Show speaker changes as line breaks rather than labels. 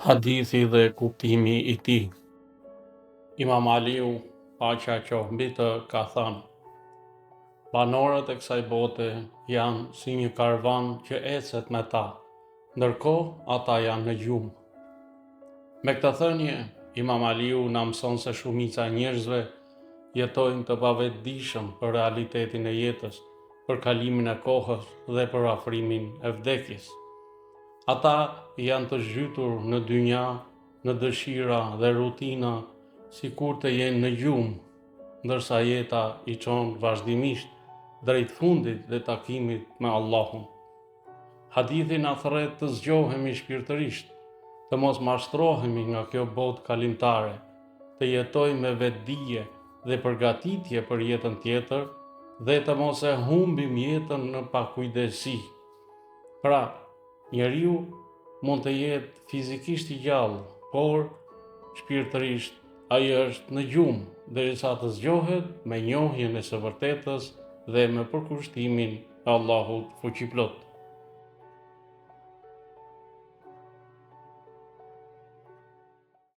Hadithi dhe kuptimi i tij. Imam Aliu, paqja qoftë mbi të, ka thënë: banorët e kësaj bote janë si një karvan që ecet me ta, ndërkohë ata janë në gjumë. Me këtë thënie, Imam Aliu na mëson se shumica e njerëzve jetojnë të pavetëdijshëm për realitetin e jetës, për kalimin e kohës dhe për afrimin e vdekjes. Ata janë të zhytur në dynja, në dëshira dhe rutina, sikur të jenë në gjumë, ndërsa jeta i çon vazhdimisht drejt fundit dhe takimit me Allahun. Hadithi na thret të zgjohemi shpirtërisht, të mos mashtrohemi nga kjo botë kalimtare, të jetojmë me vetdije dhe përgatitje për jetën tjetër dhe të mos e humbim jetën në pakujdesi. Pra, njeriu mund të jetë fizikisht i gjallë, por shpirtërisht ai është në gjumë derisa të zgjohet me njohjen e së vërtetës dhe me përkushtimin e Allahut fuqiplot.